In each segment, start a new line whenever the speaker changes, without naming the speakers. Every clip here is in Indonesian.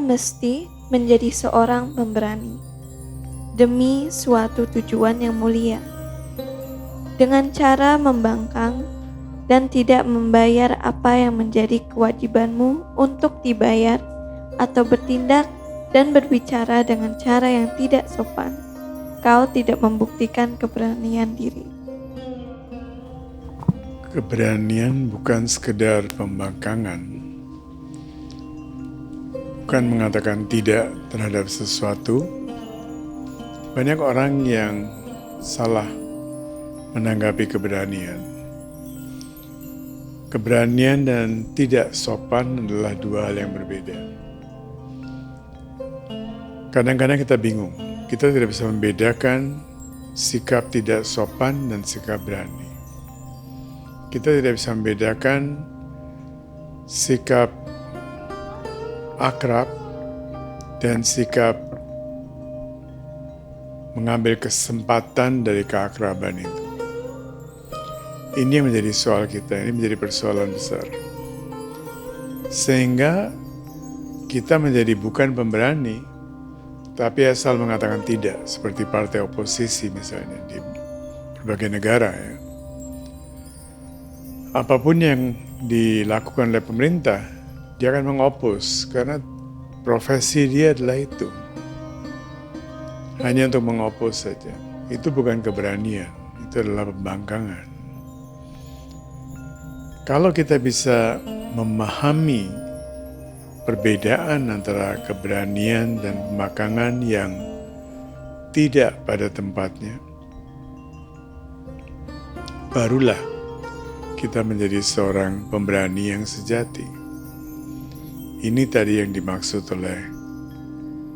mesti menjadi seorang pemberani demi suatu tujuan yang mulia, dengan cara membangkang dan tidak membayar apa yang menjadi kewajibanmu untuk dibayar, atau bertindak dan berbicara dengan cara yang tidak sopan. Kau tidak membuktikan keberanian diri.
Keberanian bukan sekedar pembangkangan, bukan mengatakan tidak terhadap sesuatu. Banyak orang yang salah menanggapi keberanian. Keberanian dan tidak sopan adalah dua hal yang berbeda. Kadang-kadang kita bingung, kita tidak bisa membedakan sikap tidak sopan dan sikap berani. Kita tidak bisa membedakan sikap akrab dan sikap mengambil kesempatan dari keakraban itu. Ini yang menjadi soal kita, ini menjadi persoalan besar. Sehingga kita menjadi bukan pemberani, tapi asal mengatakan tidak, seperti partai oposisi misalnya di berbagai negara ya. Apapun yang dilakukan oleh pemerintah, dia akan mengopos karena profesi dia adalah itu. Hanya untuk mengopos saja. Itu bukan keberanian, itu adalah pembangkangan. Kalau kita bisa memahami perbedaan antara keberanian dan pembangkangan yang tidak pada tempatnya, barulah kita menjadi seorang pemberani yang sejati. Ini tadi yang dimaksud oleh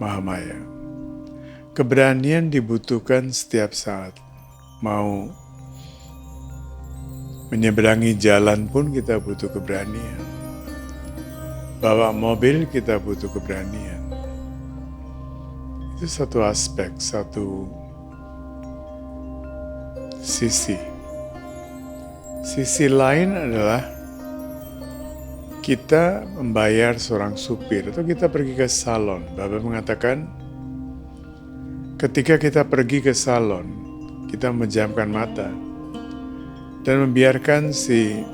Mahamaya. Keberanian dibutuhkan setiap saat. Mau menyeberangi jalan pun kita butuh keberanian. Bawa mobil kita butuh keberanian. Itu satu aspek, satu sisi. Sisi lain adalah kita membayar seorang supir atau kita pergi ke salon. Bapak mengatakan ketika kita pergi ke salon, kita memejamkan mata dan membiarkan si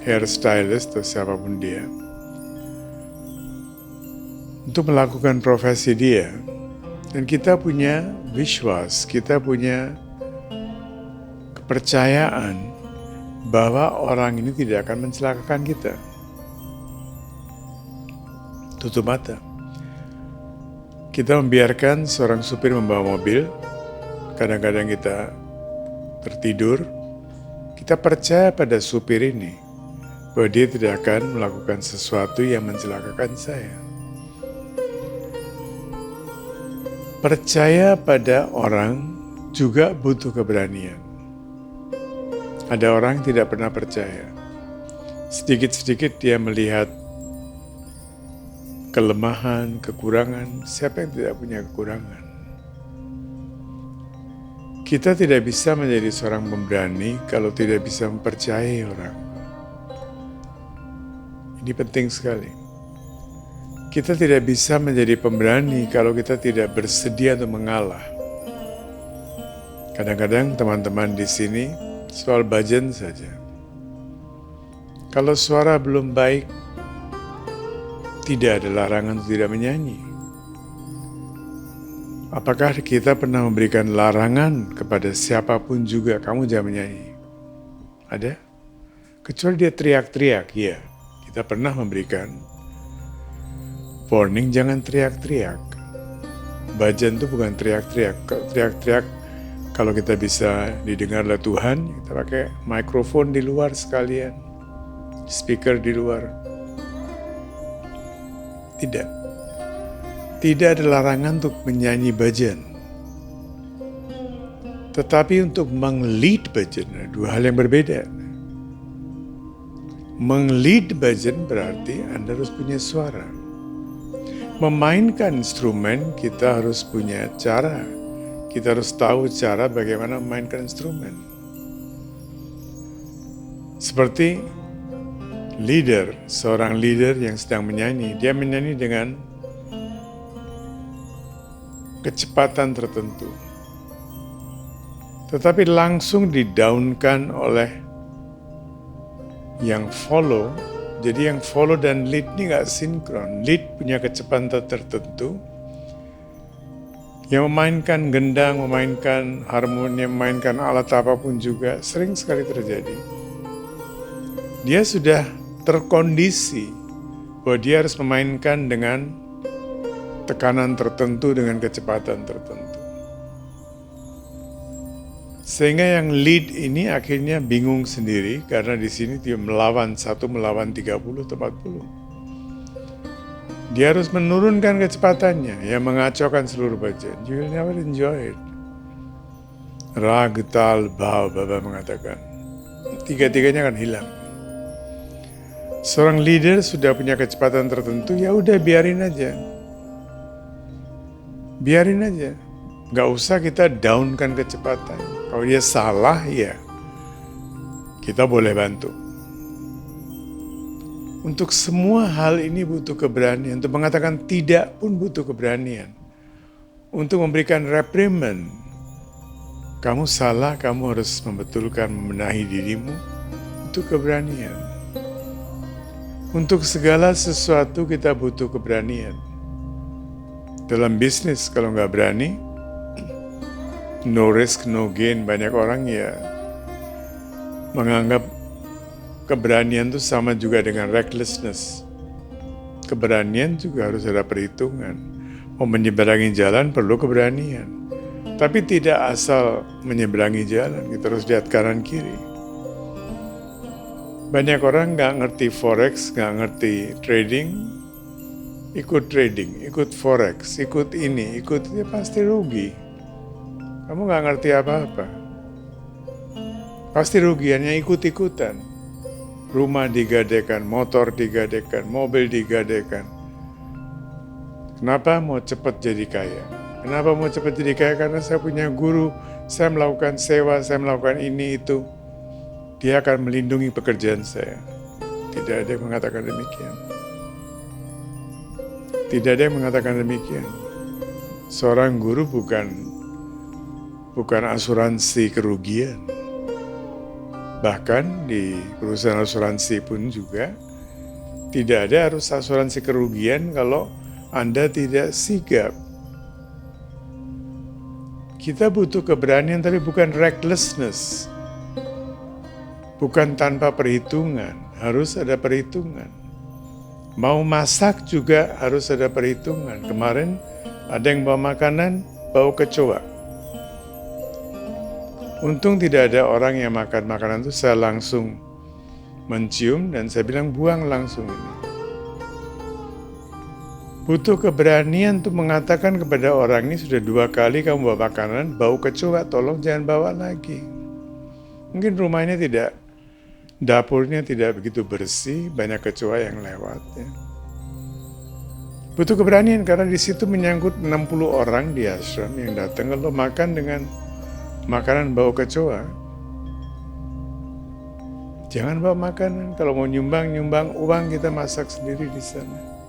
hairstylist atau siapapun dia untuk melakukan profesi dia. Dan kita punya vishwas, kita punya kepercayaan bahwa orang ini tidak akan mencelakakan kita. Tutup mata. Kita membiarkan seorang supir membawa mobil, kadang-kadang kita tertidur, kita percaya pada supir ini, bahwa dia tidak akan melakukan sesuatu yang mencelakakan saya. Percaya pada orang juga butuh keberanian. Ada orang yang tidak pernah percaya. Sedikit-sedikit dia melihat kelemahan, kekurangan. Siapa yang tidak punya kekurangan? Kita tidak bisa menjadi seorang pemberani kalau tidak bisa mempercayai orang. Ini penting sekali. Kita tidak bisa menjadi pemberani kalau kita tidak bersedia untuk mengalah. Kadang-kadang teman-teman di sini soal bhajan saja. Kalau suara belum baik, tidak ada larangan untuk tidak menyanyi. Apakah kita pernah memberikan larangan kepada siapapun juga, kamu jangan menyanyi? Ada? Kecuali dia teriak-teriak, ya. Kita pernah memberikan warning, jangan teriak-teriak. Bhajan itu bukan teriak-teriak. Teriak-teriak kalau kita bisa didengar oleh Tuhan, kita pakai mikrofon di luar sekalian. Speaker di luar. Tidak. Tidak ada larangan untuk menyanyi bhajan. Tetapi untuk meng-lead bhajan, dua hal yang berbeda. Meng-lead bhajan berarti Anda harus punya suara. Memainkan instrumen kita harus punya cara. Kita harus tahu cara bagaimana memainkan instrumen. Seperti seorang leader yang sedang menyanyi, dia menyanyi dengan kecepatan tertentu. Tetapi langsung didaunkan oleh yang follow. Jadi yang follow dan lead ini gak sinkron. Lead punya kecepatan tertentu. Yang memainkan gendang, memainkan harmoni, memainkan alat apapun juga sering sekali terjadi. Dia sudah terkondisi bahwa dia harus memainkan dengan tekanan tertentu, dengan kecepatan tertentu. Sehingga yang lead ini akhirnya bingung sendiri karena di sini dia melawan 30 atau 40. Dia harus menurunkan kecepatannya yang mengacaukan seluruh badan. You will never enjoy it. Rag, tal, bhav, Baba mengatakan. Tiga-tiganya akan hilang. Seorang leader sudah punya kecepatan tertentu, ya udah biarin aja. Biarin aja. Gak usah kita downkan kecepatan. Kalau dia salah, ya kita boleh bantu. Untuk semua hal ini butuh keberanian. Untuk mengatakan tidak pun butuh keberanian. Untuk memberikan reprimand. Kamu salah, kamu harus membetulkan, membenahi dirimu. Itu keberanian. Untuk segala sesuatu kita butuh keberanian. Dalam bisnis kalau nggak berani, no risk, no gain. Banyak orang ya menganggap keberanian itu sama juga dengan recklessness. Keberanian juga harus ada perhitungan. Mau menyeberangi jalan perlu keberanian. Tapi tidak asal menyeberangi jalan, kita harus lihat kanan kiri. Banyak orang nggak ngerti forex, nggak ngerti trading, ikut trading, ikut forex, ikut ini, ikut itu, pasti rugi. Kamu nggak ngerti apa-apa. Pasti rugiannya ikut-ikutan. Rumah digadaikan, motor digadaikan, mobil digadaikan. Kenapa mau cepat jadi kaya? Kenapa mau cepat jadi kaya? Karena saya punya guru, saya melakukan sewa, saya melakukan ini itu. Dia akan melindungi pekerjaan saya. Tidak ada yang mengatakan demikian. Tidak ada yang mengatakan demikian. Seorang guru bukan asuransi kerugian. Bahkan di perusahaan asuransi pun juga tidak ada harus asuransi kerugian kalau Anda tidak sigap. Kita butuh keberanian tapi bukan recklessness. Bukan tanpa perhitungan, harus ada perhitungan. Mau masak juga harus ada perhitungan. Kemarin ada yang bawa makanan, bau kecoa. Untung tidak ada orang yang makan makanan itu, saya langsung mencium dan saya bilang buang langsung ini. Butuh keberanian untuk mengatakan kepada orang ini sudah 2 kali kamu bawa makanan, bau kecoa, tolong jangan bawa lagi. Mungkin rumahnya tidak, dapurnya tidak begitu bersih, banyak kecoa yang lewat. Ya. Butuh keberanian karena di situ menyangkut 60 orang di ashram yang datang kalau makan dengan makanan bau kecoa. Jangan bawa makanan. Kalau mau nyumbang uang, kita masak sendiri di sana.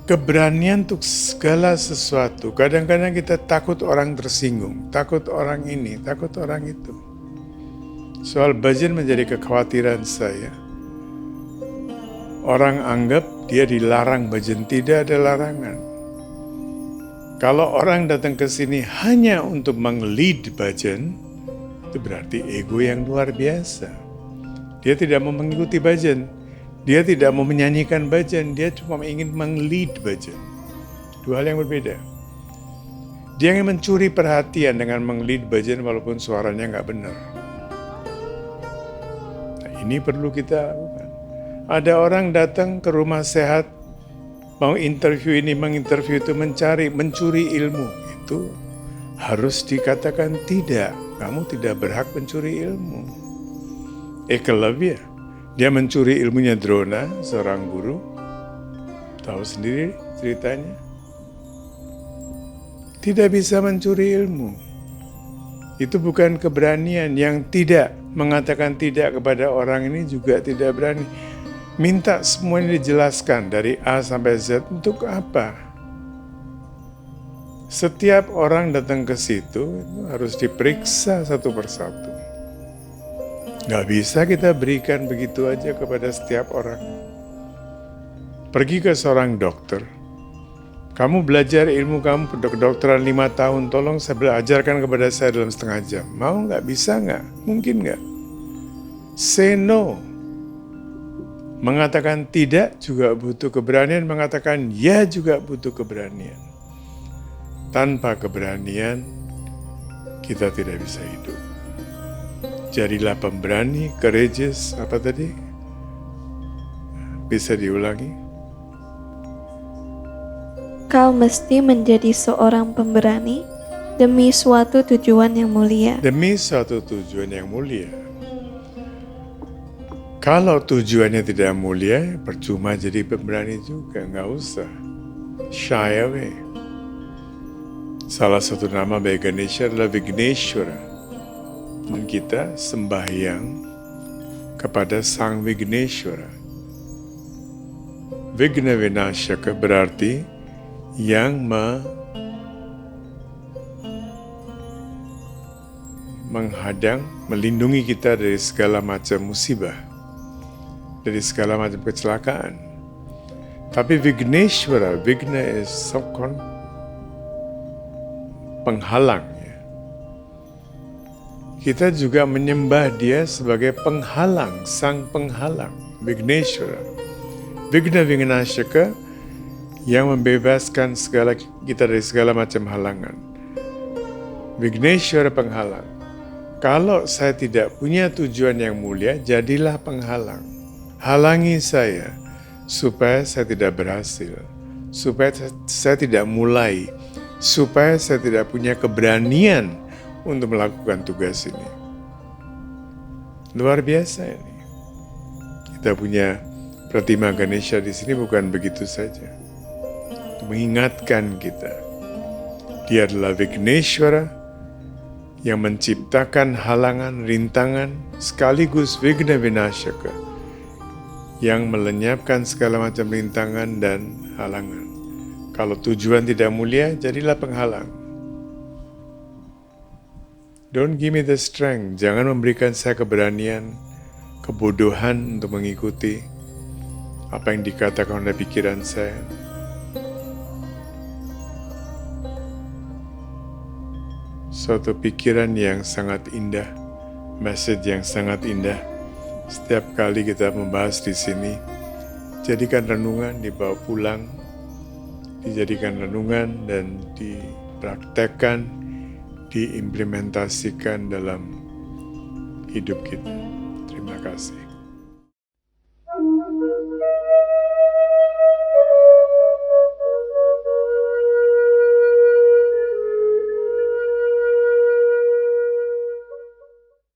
Keberanian untuk segala sesuatu. Kadang-kadang kita takut orang tersinggung, takut orang ini, takut orang itu. Soal bhajan menjadi kekhawatiran saya. Orang anggap dia dilarang bhajan, tidak ada larangan. Kalau orang datang ke sini hanya untuk meng-lead bhajan, itu berarti ego yang luar biasa. Dia tidak mau mengikuti bhajan, dia tidak mau menyanyikan bhajan, dia cuma ingin meng-lead bhajan. 2 hal yang berbeda. Dia ingin mencuri perhatian dengan meng-lead bhajan walaupun suaranya nggak benar. Nah, ini perlu kita lakukan. Ada orang datang ke rumah sehat, mau interview ini, menginterview itu, mencuri ilmu. Itu harus dikatakan tidak. Kamu tidak berhak mencuri ilmu. Ekalavya, dia mencuri ilmunya Drona, seorang guru. Tahu sendiri ceritanya. Tidak bisa mencuri ilmu. Itu bukan keberanian yang tidak Mengatakan tidak kepada orang ini juga tidak berani. Minta semuanya dijelaskan dari A sampai Z untuk apa? Setiap orang datang ke situ harus diperiksa satu persatu. Gak bisa kita berikan begitu aja kepada setiap orang. Pergi ke seorang dokter. Kamu belajar ilmu kamu kedokteran 5 tahun, tolong saya ajarkan kepada saya dalam setengah jam. Mau nggak? Bisa nggak? Mungkin nggak? Say no. Mengatakan tidak juga butuh keberanian, mengatakan ya juga butuh keberanian. Tanpa keberanian, kita tidak bisa hidup. Jadilah pemberani, courageous, apa tadi? Bisa diulangi?
Kau mesti menjadi seorang pemberani demi suatu tujuan yang mulia.
Demi suatu tujuan yang mulia. Kalau tujuannya tidak mulia, percuma jadi pemberani juga, nggak usah. Shy away. Salah satu nama bagi Ganesha adalah Vigneshwara. Dan kita sembahyang kepada Sang Vigneshwara. Vigna Vinashaka berarti yang menghadang, melindungi kita dari segala macam musibah, dari segala macam kecelakaan. Tapi Vigneshwara, Vigna is sokon, penghalang. Ya. Kita juga menyembah dia sebagai penghalang, sang penghalang, Vigneshwara. Vigna Vinashaka yang membebaskan kita dari segala macam halangan. Vigneshwara penghalang. Kalau saya tidak punya tujuan yang mulia, jadilah penghalang. Halangi saya supaya saya tidak berhasil, supaya saya tidak mulai, supaya saya tidak punya keberanian untuk melakukan tugas ini. Luar biasa ini. Kita punya Pratima Ganesha di sini bukan begitu saja. Mengingatkan kita, dia adalah Vigneshwara yang menciptakan halangan, rintangan, sekaligus Vigna Vinashaka yang melenyapkan segala macam rintangan dan halangan. Kalau tujuan tidak mulia, jadilah penghalang. Don't give me the strength. Jangan memberikan saya keberanian, kebodohan untuk mengikuti apa yang dikatakan oleh pikiran saya. Suatu pikiran yang sangat indah, message yang sangat indah. Setiap kali kita membahas di sini, jadikan renungan, dibawa pulang, dijadikan renungan dan dipraktekkan, diimplementasikan dalam hidup kita. Terima kasih.